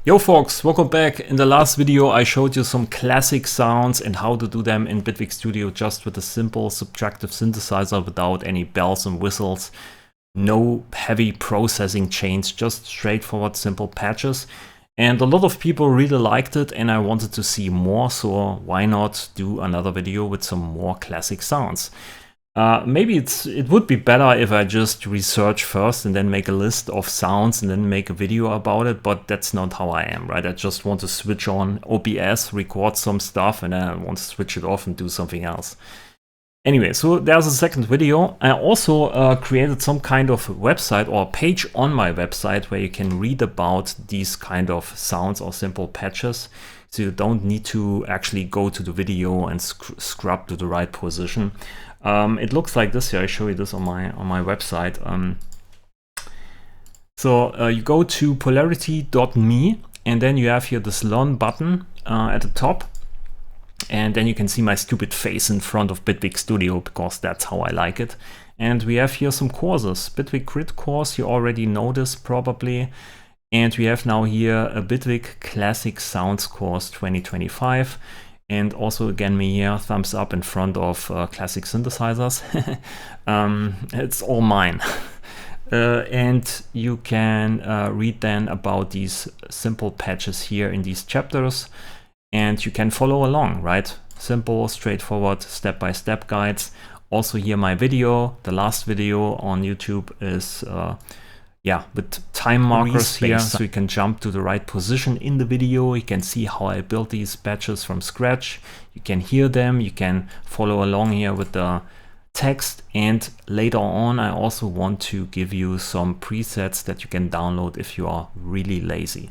Yo folks, welcome back. In the last video I showed you some classic sounds and how to do them in Bitwig Studio just with a simple subtractive synthesizer without any bells and whistles. No heavy processing chains, just straightforward simple patches. And a lot of people really liked it and I wanted to see more, so why not do another video with some more classic sounds. Maybe it would be better if I just research first and then make a list of sounds and then make a video about it, but that's not how I am, right? I just want to switch on OBS, record some stuff, and then I want to switch it off and do something else. Anyway, so there's a second video. I also created some kind of website or page on my website where you can read about these kind of sounds or simple patches. So you don't need to actually go to the video and scrub to the right position. It looks like this here. I show you this on my website. So you go to polarity.me and then you have here this learn button at the top. And then you can see my stupid face in front of Bitwig Studio because that's how I like it. And we have here some courses. Bitwig Grid course, you already know this probably. And we have now here a Bitwig Classic Sounds course 2025. And also again me here, thumbs up in front of classic synthesizers. It's all mine. And you can read then about these simple patches here in these chapters. And you can follow along, right? Simple, straightforward, step-by-step guides. Also here my video, the last video on YouTube is with time markers here, so you can jump to the right position in the video. You can see how I built these patches from scratch. You can hear them, you can follow along here with the text, and later on I also want to give you some presets that you can download if you are really lazy.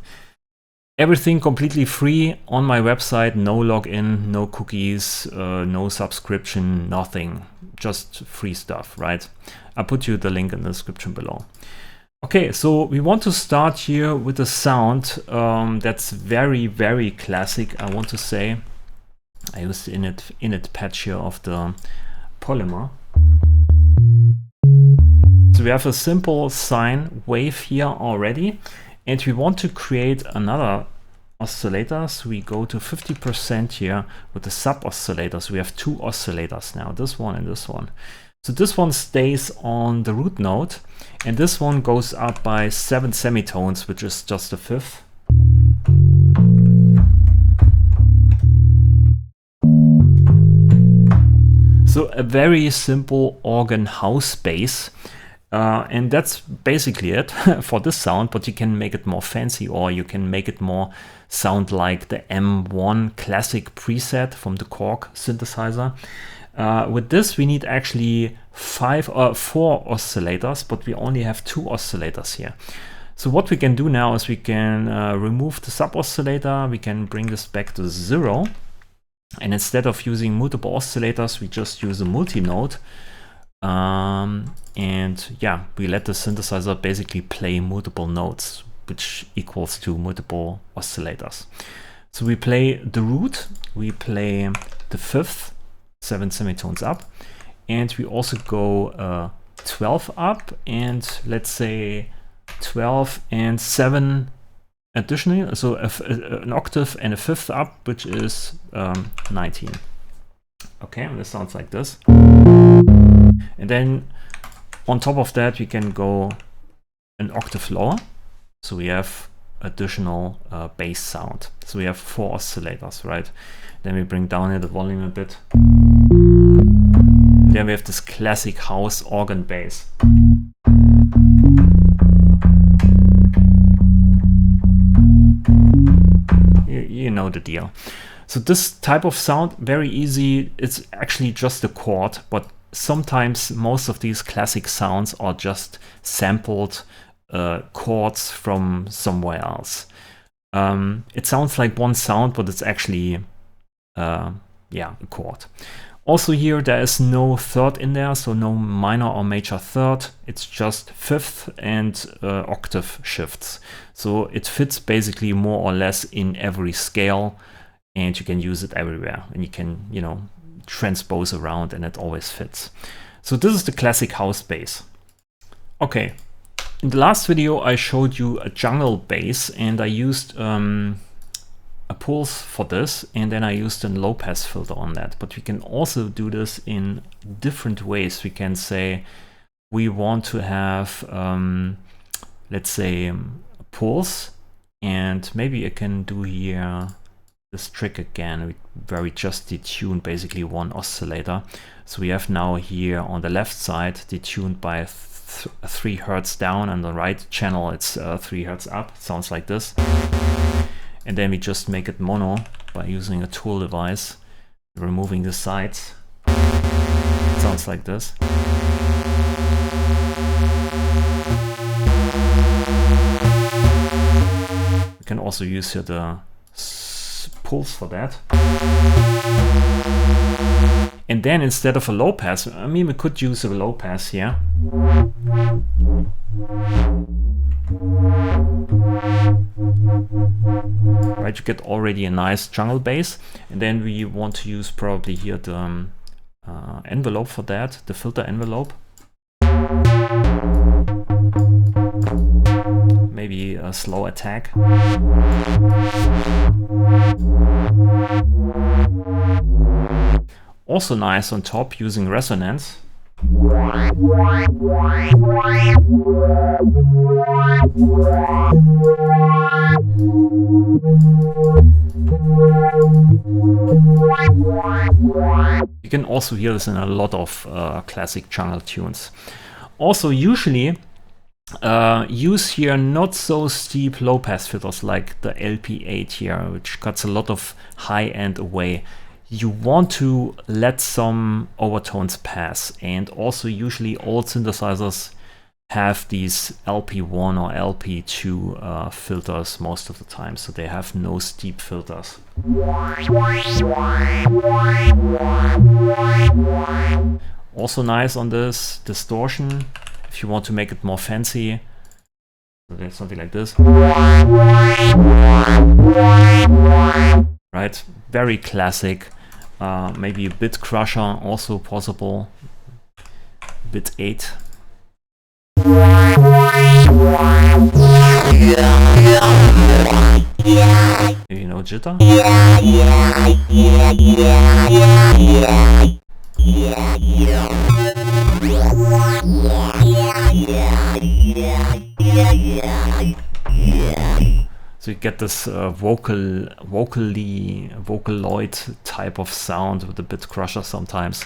Everything completely free on my website, no login, no cookies, no subscription, nothing, just free stuff, right? I'll put you the link in the description below. Okay, so we want to start here with a sound that's very, very classic, I want to say. I used the init patch here of the Polymer. So we have a simple sine wave here already, and we want to create another oscillator. So we go to 50% here with the sub oscillator. So we have two oscillators now, this one and this one. So this one stays on the root node, and this one goes up by 7 semitones, which is just a fifth. So a very simple organ house bass. And that's basically it for this sound, but you can make it more fancy, or you can make it more sound like the M1 classic preset from the Korg synthesizer. With this we need actually 4 oscillators, but we only have 2 oscillators here. So what we can do now is we can remove the sub oscillator, we can bring this back to 0, and instead of using multiple oscillators we just use a multi-node. And yeah, we let the synthesizer basically play multiple notes, which equals to multiple oscillators. So we play the root, we play the fifth, 7 semitones up, and we also go 12 up, and let's say 12 and 7 additionally, so an octave and a fifth up, which is 19. Okay, and this sounds like this. And then on top of that, we can go an octave lower. So we have additional bass sound. So we have 4 oscillators, right? Then we bring down here the volume a bit. Then we have this classic house organ bass. You know the deal. So this type of sound, very easy. It's actually just a chord, but sometimes most of these classic sounds are just sampled chords from somewhere else. It sounds like one sound, but it's actually a chord. Also here there is no third in there, so no minor or major third. It's just fifth and octave shifts. So it fits basically more or less in every scale, and you can use it everywhere, and you can, you know, transpose around and it always fits. So this is the classic house bass. Okay, In the last video, I showed you a jungle bass, and I used a pulse for this, and then I used a low pass filter on that. But we can also do this in different ways. We can say we want to have, let's say, a pulse, and maybe I can do here this trick again, where we just detune basically one oscillator. So we have now here on the left side detuned by 3 Hertz down, and the right channel it's 3 Hertz up. Sounds like this. And then we just make it mono by using a tool device, removing the sides. It sounds like this. We can also use here the pulse for that. And then instead of a low pass, I mean, we could use a low pass here. Right, you get already a nice jungle bass. And then we want to use probably here the envelope for that, the filter envelope. Maybe a slow attack. Also nice on top using resonance. You can also hear this in a lot of classic jungle tunes. Also usually use here not so steep low pass filters like the LP8 here, which cuts a lot of high end away. You want to let some overtones pass, and also usually all synthesizers have these LP1 or LP2 filters most of the time, so they have no steep filters. Also nice on this distortion, if you want to make it more fancy, so there's something like this. Right, very classic. Maybe a bit crusher also possible. Bit 8. Maybe no jitter. So you get this vocaloid type of sound with a bit crusher sometimes.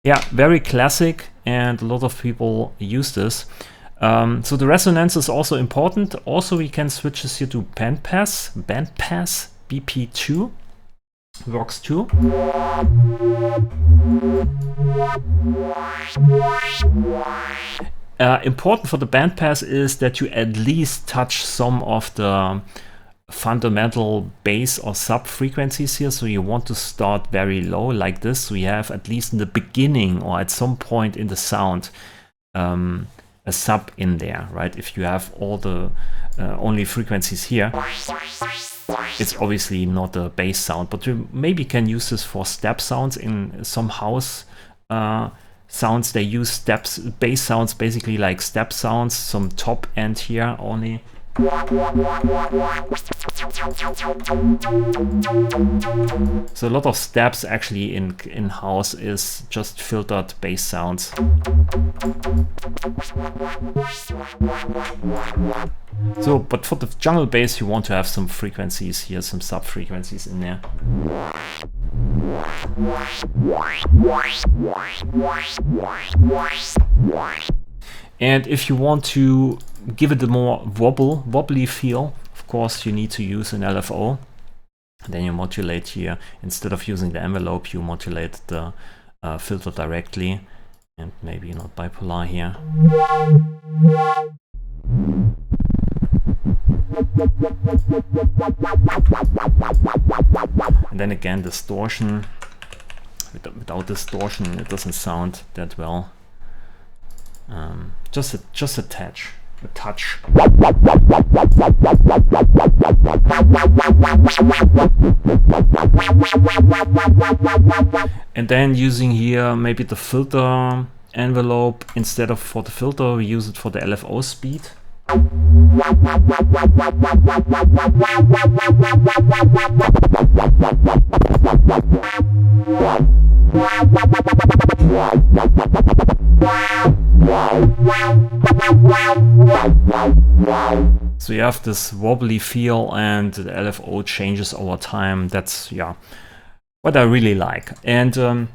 Yeah, very classic, and a lot of people use this. So the resonance is also important. Also, we can switch this here to bandpass, BP2, works too. Important for the bandpass is that you at least touch some of the fundamental bass or sub frequencies here. So you want to start very low like this. So you have at least in the beginning or at some point in the sound a sub in there, right? If you have all the only frequencies here, it's obviously not a bass sound, but you maybe can use this for step sounds in some house sounds. They use steps, bass sounds basically like step sounds, some top end here only. So a lot of steps actually in house is just filtered bass sounds. So, but for the jungle bass you want to have some frequencies here, some sub frequencies in there. And if you want to give it a more wobbly feel, of course you need to use an LFO. Then you modulate here, instead of using the envelope, you modulate the filter directly, and maybe not bipolar here. And then again, distortion. Without distortion, it doesn't sound that well. Just a touch. And then using here maybe the filter envelope, instead of for the filter, we use it for the LFO speed. So you have this wobbly feel and the LFO changes over time. That's, yeah, what I really like. And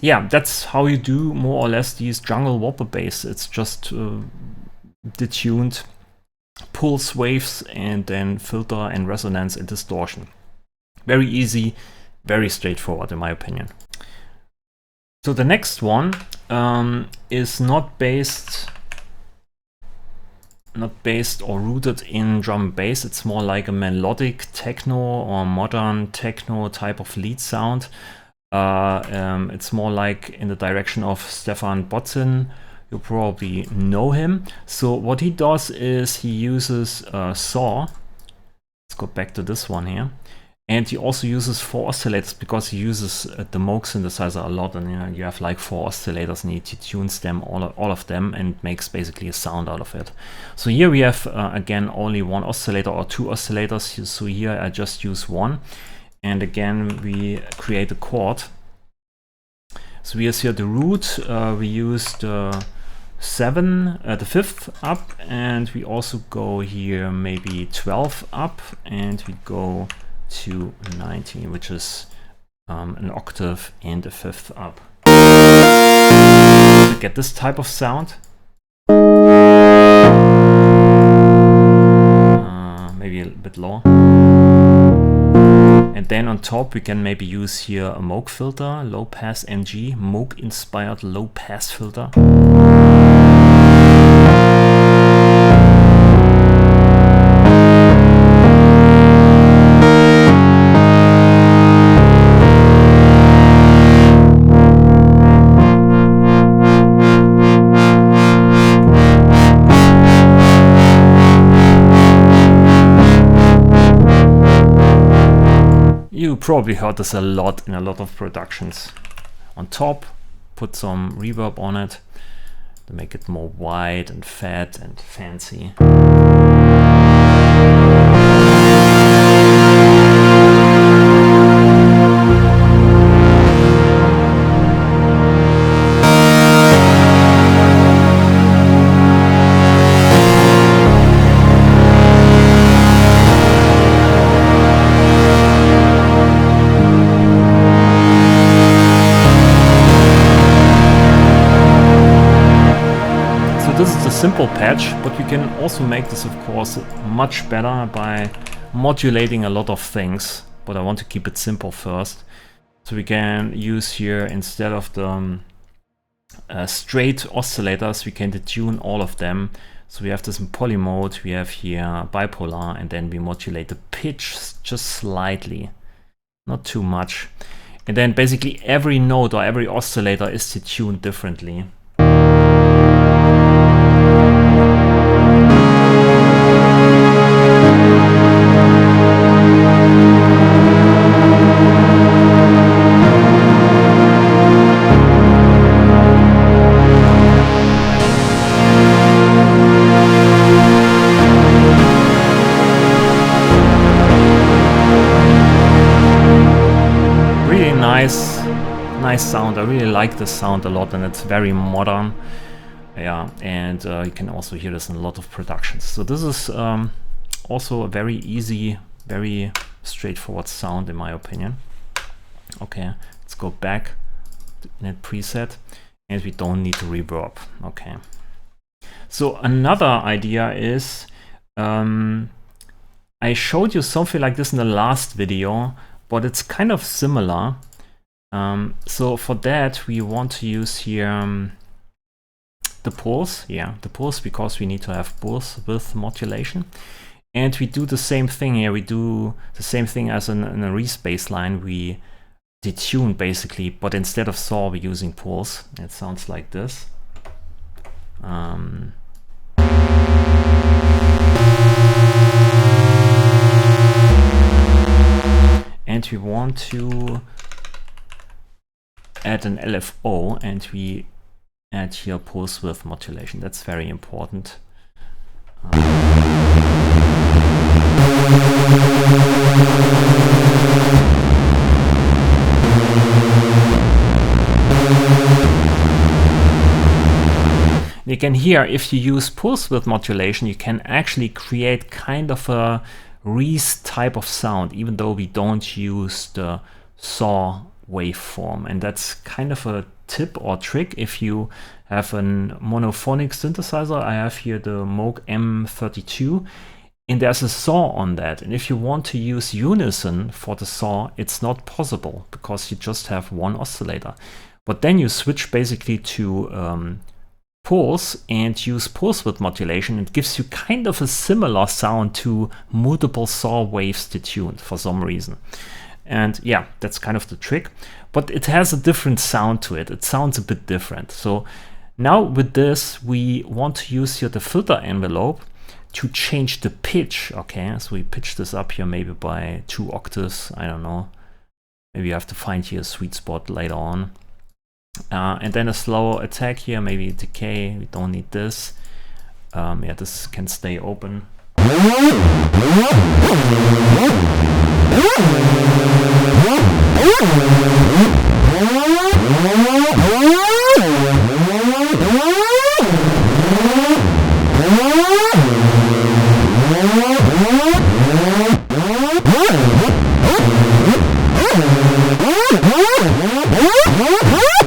yeah, that's how you do more or less these jungle wobble bass. It's just detuned pulse waves and then filter and resonance and distortion. Very easy, very straightforward in my opinion. So the next one is not based or rooted in drum and bass. It's more like a melodic techno or modern techno type of lead sound. It's more like in the direction of Stefan Bodzin. You probably know him. So what he does is he uses a saw. Let's go back to this one here. And he also uses 4 oscillators because he uses the Moog synthesizer a lot. And you have like 4 oscillators and he tunes them, all of them, and makes basically a sound out of it. So here we have, again, only 1 oscillator or 2 oscillators. So here I just use 1. And again, we create a chord. So we have here the root. We use the 7, the 5th up, and we also go here maybe 12 up, and we go to 19, which is an octave and a 5th up. To get this type of sound. Maybe a bit lower. And then on top we can maybe use here a Moog filter, low pass MG, Moog inspired low pass filter. You probably heard this a lot in a lot of productions. On top, put some reverb on it to make it more wide and fat and fancy. This is the simple patch, but we can also make this, of course, much better by modulating a lot of things. But I want to keep it simple first. So we can use here, instead of the straight oscillators, we can detune all of them. So we have this in poly mode, we have here bipolar, and then we modulate the pitch just slightly, not too much. And then basically every note or every oscillator is detuned differently. Nice sound. I really like this sound a lot, and it's very modern. Yeah, and you can also hear this in a lot of productions. So this is also a very easy, very straightforward sound in my opinion. Okay, let's go back to net preset, and we don't need to reverb. Okay. So another idea is, I showed you something like this in the last video, but it's kind of similar. So for that we want to use here the pulse, the pulse, because we need to have pulse width modulation. And we do the same thing here, we do the same thing as in a respace line, we detune basically, but instead of saw we're using pulse. It sounds like this. And we want to add an LFO, and we add here pulse width modulation. That's very important. You can hear, if you use pulse width modulation, you can actually create kind of a Reese type of sound, even though we don't use the saw waveform. And that's kind of a tip or trick if you have a monophonic synthesizer. I have here the Moog M32, and there's a saw on that. And if you want to use unison for the saw, it's not possible because you just have one oscillator. But then you switch basically to pulse and use pulse width modulation. It gives you kind of a similar sound to multiple saw waves detuned for some reason. And yeah, that's kind of the trick, but it has a different sound to it. It sounds a bit different. So now with this, we want to use here the filter envelope to change the pitch. Okay, so we pitch this up here maybe by 2 octaves. I don't know. Maybe you have to find here a sweet spot later on. And then a slow attack here, maybe decay. We don't need this. Yeah, this can stay open.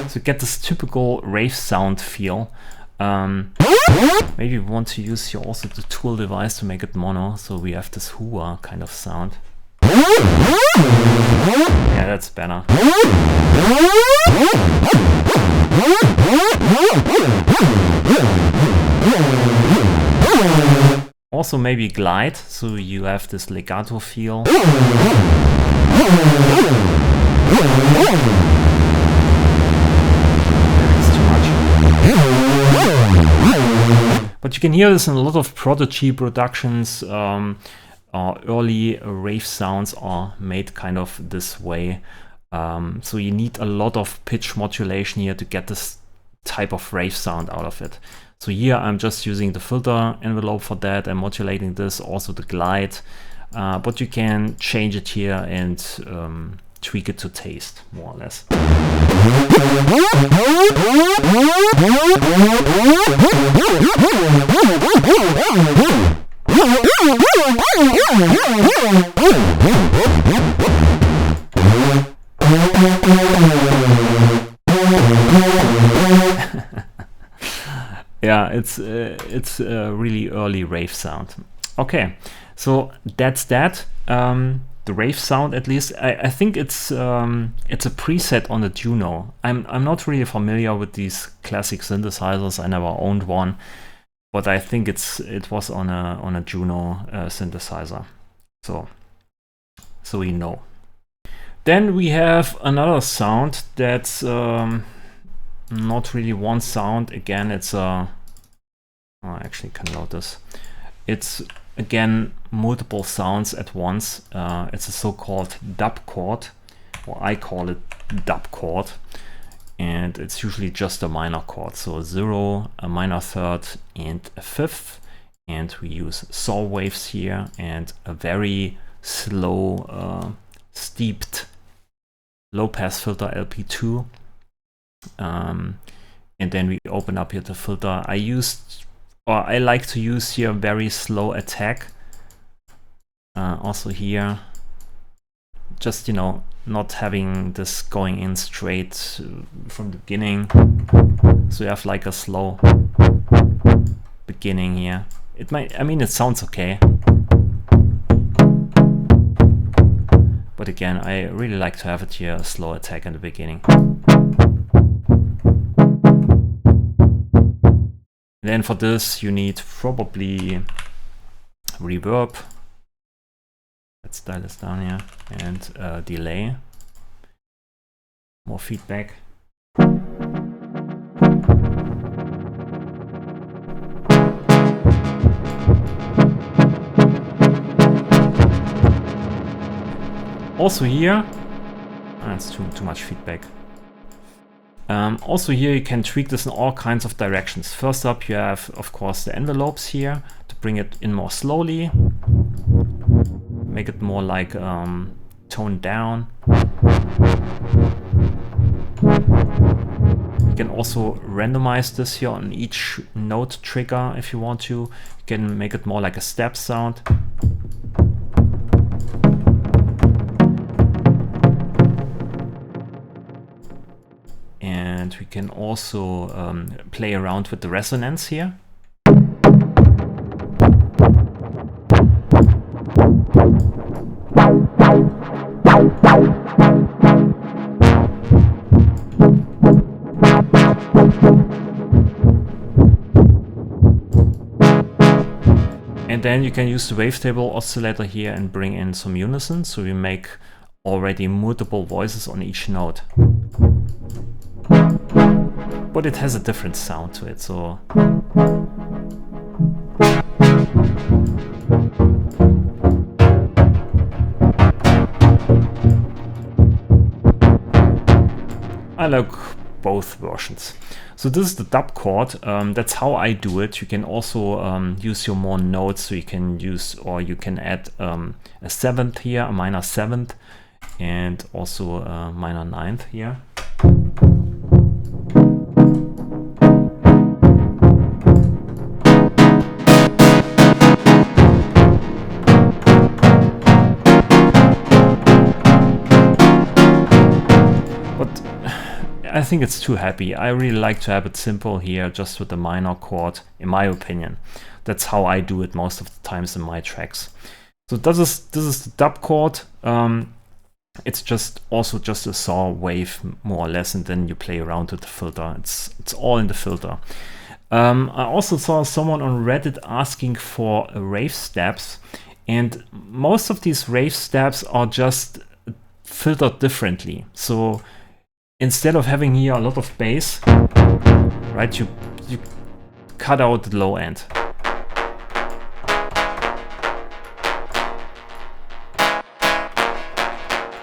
To get this typical rave sound feel. Maybe we want to use here also the tool device to make it mono, so we have this hua kind of sound. Yeah, that's better. Also maybe glide, so you have this legato feel. But you can hear this in a lot of Prodigy productions. Early rave sounds are made kind of this way. So you need a lot of pitch modulation here to get this type of rave sound out of it. So here I'm just using the filter envelope for that. I'm modulating this, also the glide. But you can change it here and tweak it to taste, more or less. Yeah, it's a really early rave sound. Okay, so that's that. The rave sound, at least, I think it's a preset on the Juno. I'm not really familiar with these classic synthesizers. I never owned one, but I think it was on a Juno synthesizer. So we know. Then we have another sound that's not really one sound. Again, it's I actually can load this. It's again multiple sounds at once. It's a so-called dub chord, or I call it dub chord, and it's usually just a minor chord, so a 0, a minor third, and a fifth. And we use saw waves here and a very slow steeped low pass filter LP2, and then we open up here the filter. I like to use here very slow attack. Also here, just, you know, not having this going in straight from the beginning. So you have like a slow beginning here. It sounds okay. But again, I really like to have it here, a slow attack in the beginning. Then for this, you need probably reverb. Let's dial this down here, and delay. More feedback. Also here, that's too much feedback. Also here you can tweak this in all kinds of directions. First up you have of course the envelopes here to bring it in more slowly, make it more like toned down. You can also randomize this here on each note trigger if you want to. You can make it more like a step sound. And we can also play around with the resonance here. And then you can use the wavetable oscillator here and bring in some unison, so you make already multiple voices on each note. But it has a different sound to it, so I like both versions. So this is the dub chord. That's how I do it. You can also use your more notes, so you can use, or you can add a seventh here, a minor seventh, and also a minor ninth here. I think it's too happy. I really like to have it simple here, just with the minor chord, in my opinion. That's how I do it most of the times in my tracks. So this is the dub chord. It's just also just a saw wave, more or less, and then you play around with the filter. It's all in the filter. I also saw someone on Reddit asking for rave steps, and most of these rave steps are just filtered differently. So instead of having here a lot of bass, right, you cut out the low end.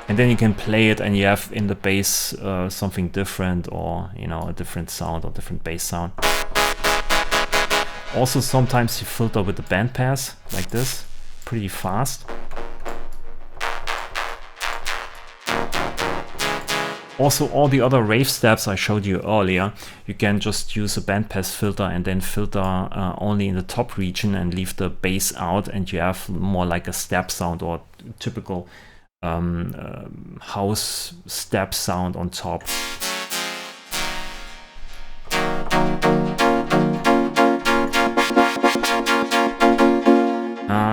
And then you can play it and you have in the bass something different, or a different sound or different bass sound. Also sometimes you filter with the bandpass like this, pretty fast. Also, all the other rave steps I showed you earlier, you can just use a bandpass filter and then filter only in the top region and leave the bass out, and you have more like a step sound or typical house step sound on top.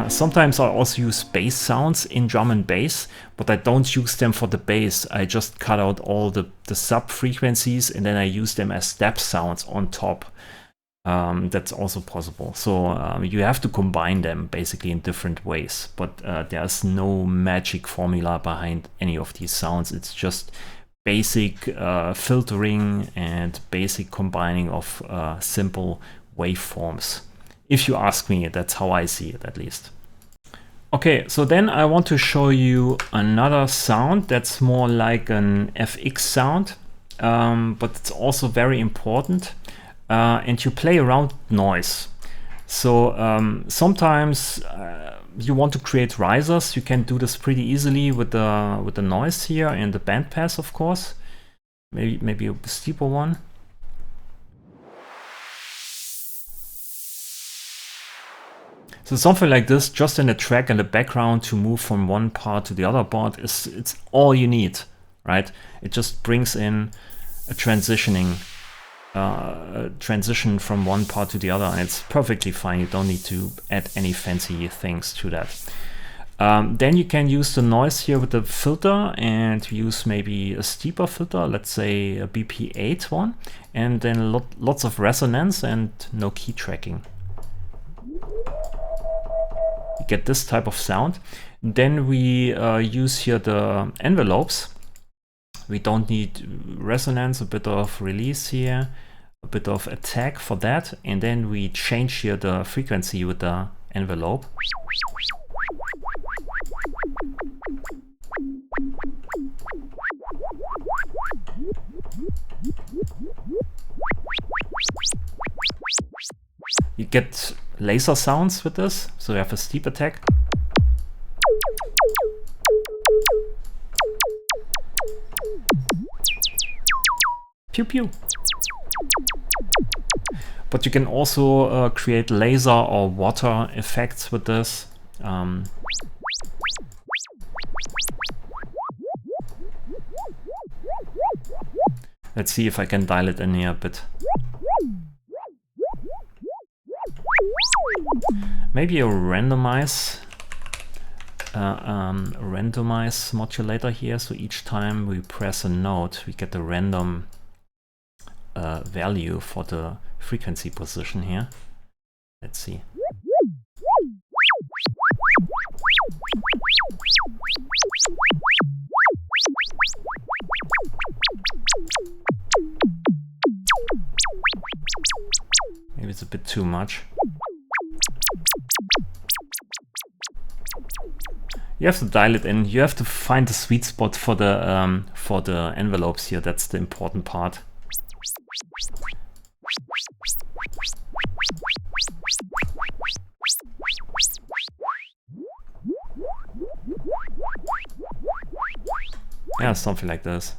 Sometimes I also use bass sounds in drum and bass, but I don't use them for the bass. I just cut out all the sub frequencies and then I use them as step sounds on top. That's also possible. So you have to combine them basically in different ways, but there's no magic formula behind any of these sounds. It's just basic filtering and basic combining of simple waveforms. If you ask me, that's how I see it, at least. Okay, so then I want to show you another sound that's more like an FX sound, but it's also very important. And you play around noise. So sometimes you want to create risers. You can do this pretty easily with the noise here and the bandpass, of course. Maybe a steeper one. So something like this, just in the track and the background, to move from one part to the other part, it's all you need, right? It just brings in a transition from one part to the other, and it's perfectly fine. You don't need to add any fancy things to that. Then you can use the noise here with the filter and use maybe a steeper filter, let's say a BP8 one, and then lots of resonance and no key tracking. You get this type of sound. Then we use here the envelopes. We don't need resonance, a bit of release here, a bit of attack for that, and then we change here the frequency with the envelope. get laser sounds with this. So you have a steep attack. Pew pew. But you can also create laser or water effects with this. Let's see if I can dial it in here a bit. Maybe a randomize modulator here. So each time we press a note, we get a random value for the frequency position here. Let's see. Maybe it's a bit too much. You have to dial it in. You have to find the sweet spot for the envelopes here. That's the important part. Yeah, something like this.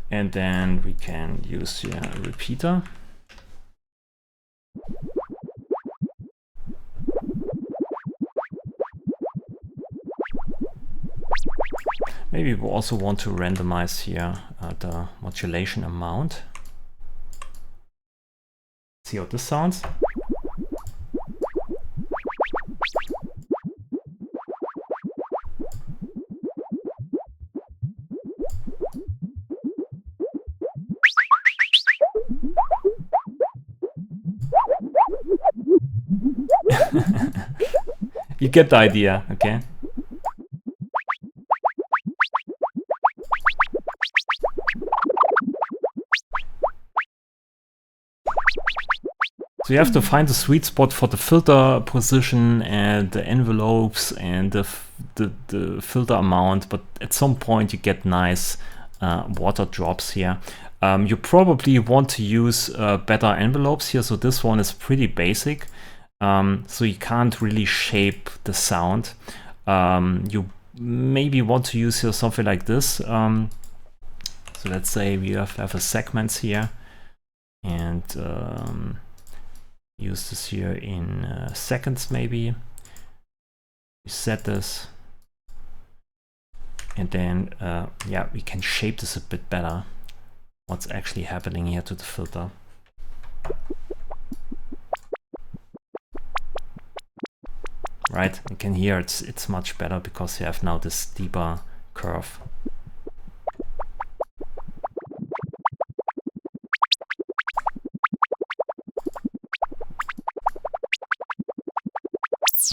And then we can use a repeater. Maybe we also want to randomize here the modulation amount. See how this sounds. You get the idea, okay? So you have to find the sweet spot for the filter position and the envelopes and the filter amount, but at some point you get nice water drops here. You probably want to use better envelopes here, so this one is pretty basic. So you can't really shape the sound. You maybe want to use here something like this. So let's say we have a segments here, and use this here in seconds maybe. We set this, and then yeah, we can shape this a bit better. What's actually happening here to the filter. Right, you can hear it's much better because you have now this steeper curve.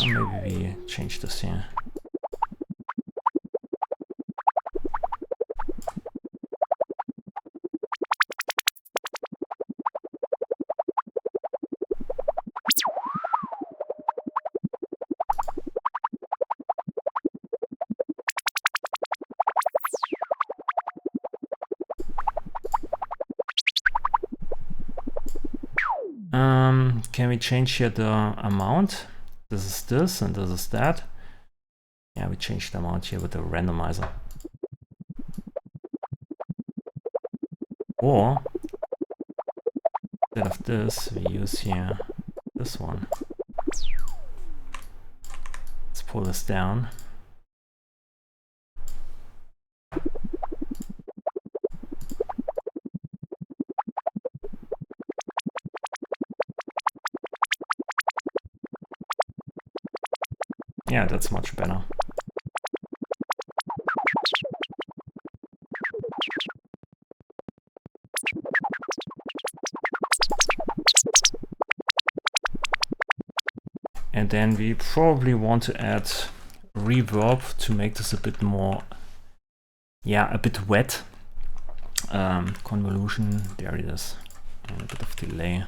Or maybe we change this here. Can we change here the amount? This is this and this is that. Yeah, we change the amount here with the randomizer. Or instead of this, we use here this one. Let's pull this down. Yeah, that's much better. And then we probably want to add reverb to make this a bit more yeah, a bit wet. Convolution, there it is, and a bit of delay.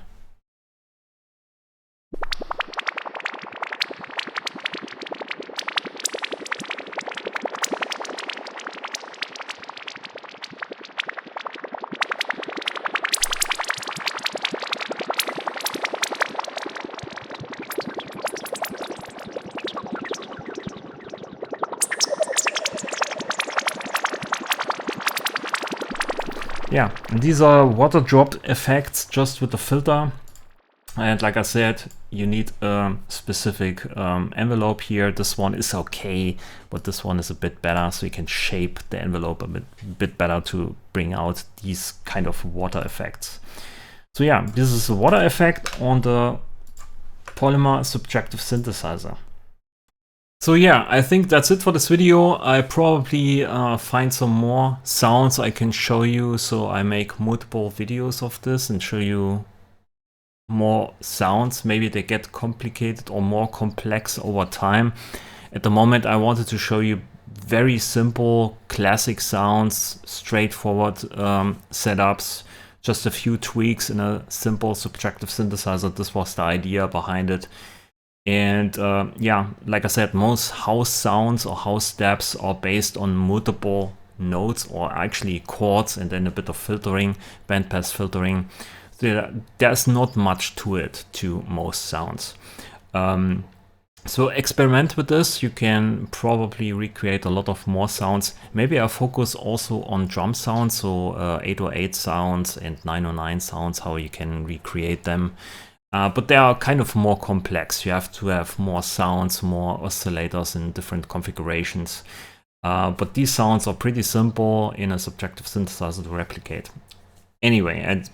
Yeah, and these are water drop effects just with the filter. And like I said, you need a specific envelope here. This one is okay, but this one is a bit better, so you can shape the envelope a bit better to bring out these kind of water effects. So yeah, this is a water effect on the Polymer subtractive synthesizer. So yeah, I think that's it for this video. I probably find some more sounds I can show you, so I make multiple videos of this and show you more sounds. Maybe they get complicated or more complex over time. At the moment, I wanted to show you very simple classic sounds, straightforward setups, just a few tweaks in a simple subtractive synthesizer. This was the idea behind it. And yeah, like I said, most house sounds or house steps are based on multiple notes or actually chords and then a bit of filtering, bandpass filtering. So there's not much to it, to most sounds. So experiment with this. You can probably recreate a lot of more sounds. Maybe I focus also on drum sounds, so 808 sounds and 909 sounds, how you can recreate them. But they are kind of more complex. You have to have more sounds, more oscillators in different configurations. But these sounds are pretty simple in a subtractive synthesizer to replicate. Anyway,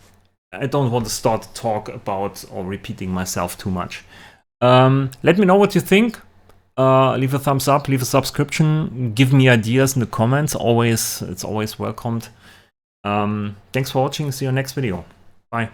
I don't want to start to talk about or repeating myself too much. Let me know what you think. Leave a thumbs up, leave a subscription, give me ideas in the comments. It's always welcomed. Thanks for watching. See you next video. Bye.